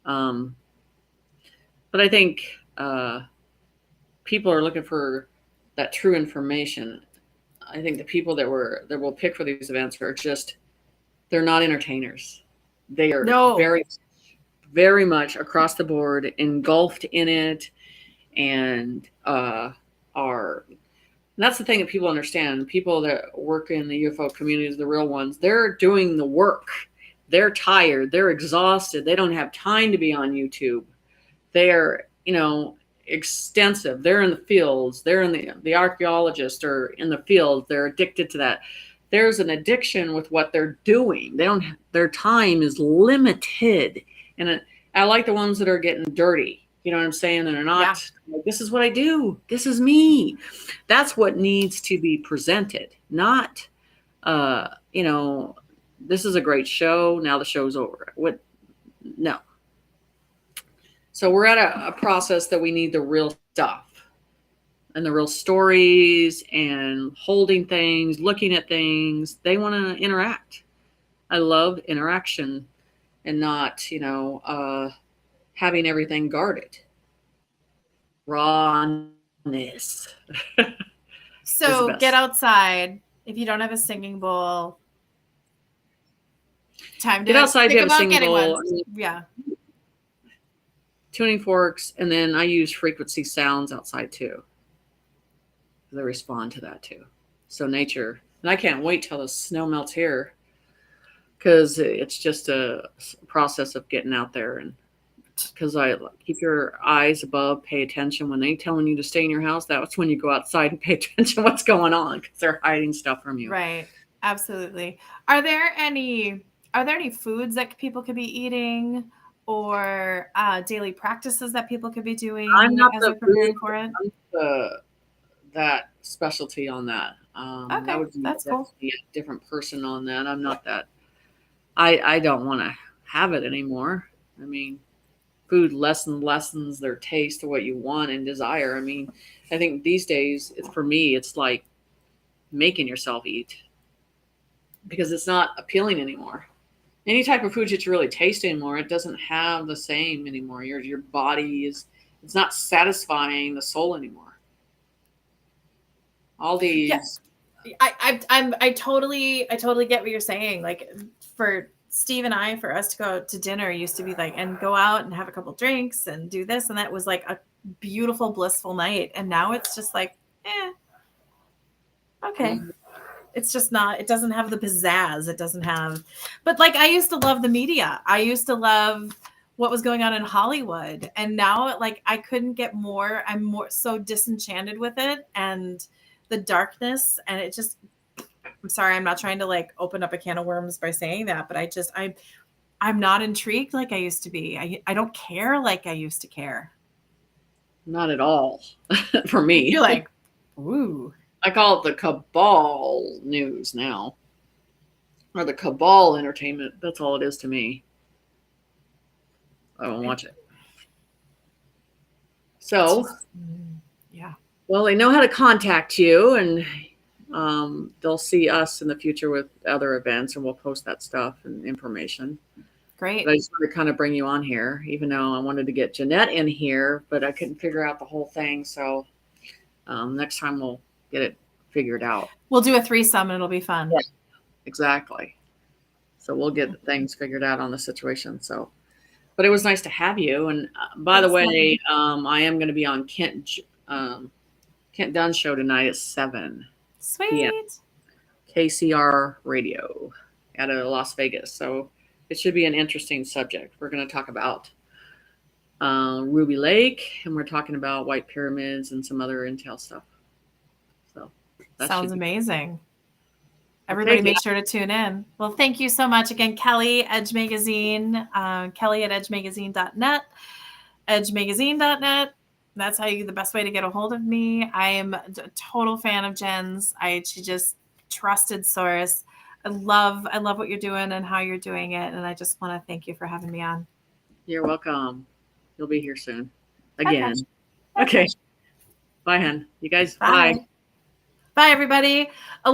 Um, but I think people are looking for that true information. I think the people that will pick for these events are just, they're not entertainers. They are No. very, very much across the board engulfed in it, and are. And that's the thing that people understand. People that work in the UFO communities, the real ones, they're doing the work. They're tired. They're exhausted. They don't have time to be on YouTube. They're, extensive. They're in the fields. They're in the archaeologists are in the field. They're addicted to that. There's an addiction with what they're doing. They don't. Their time is limited, and I like the ones that are getting dirty. You know what I'm saying? And they're not. Yeah. Like, this is what I do. This is me. That's what needs to be presented. Not, uh, you know, this is a great show. Now the show's over. What? No. So we're at a process that we need the real stuff and the real stories and holding things, looking at things. They want to interact. I love interaction and not, having everything guarded. Rawness is the So get best. outside. If you don't have a singing bowl, time Get to outside if you think have a about singing getting bowl. one. Yeah. Tuning forks, and then I use frequency sounds outside too. They respond to that too. So nature, and I can't wait till the snow melts here, because it's just a process of getting out there. And because I keep your eyes above, pay attention when they telling you to stay in your house. That's when you go outside and pay attention to what's going on, because they're hiding stuff from you. Right. Absolutely. Are there any foods that people could be eating, or daily practices that people could be I'm doing not as the they're food. preparing for it? I'm that specialty on that. That Okay, would be that's cool. a different person on that. I'm not that. I don't want to have it anymore. I mean, food lessens their taste to what you want and desire. I mean, I think these days, for me, it's like making yourself eat, because it's not appealing anymore. Any type of food that you really taste anymore, it doesn't have the same anymore. Your body is, it's not satisfying the soul anymore. All Yeah, these. I totally get what you're saying. Like for Steve and I, for us to go out to dinner used to be like, and go out and have a couple drinks and do this, and that was like a beautiful, blissful night. And now it's just like, okay. It's just not, it doesn't have the pizzazz. It doesn't have, but like I used to love the media. I used to love what was going on in Hollywood. And now like I couldn't get more, I'm more so disenchanted with it and the darkness. And it just, I'm sorry, I'm not trying to like open up a can of worms by saying that, but I'm not intrigued like I used to be. I don't care like I used to care. Not at all for me. You're like, ooh. I call it the cabal news now, or the cabal entertainment. That's all it is to me. I won't watch it. So, Yeah. well, they know how to contact you, and they'll see us in the future with other events, and we'll post that stuff and information. Great. But I just wanted to kind of bring you on here, even though I wanted to get Jeanette in here, but I couldn't figure out the whole thing. So next time we'll get it figured out. We'll do a threesome and it'll be fun. Yeah, exactly. So we'll get things figured out on the situation. So, but it was nice to have you. And by the way, I am going to be on Kent Dunn's show tonight at 7 Sweet. p.m. KCR Radio out of Las Vegas. So it should be an interesting subject. We're going to talk about Ruby Lake, and we're talking about White Pyramids and some other intel stuff. So that sounds amazing. Okay, Everybody make sure to tune in. Well, thank you so much again, Kelly, Edge Magazine, Kelly at edgemagazine.net, edgemagazine.net. that's the best way to get a hold of me. I am a total fan of Jen's. She just trusted source. I love what you're doing and how you're doing it. And I just want to thank you for having me on. You're welcome. You'll be here soon. Again. Okay. Bye, hon. You guys, Bye. bye. Bye, everybody.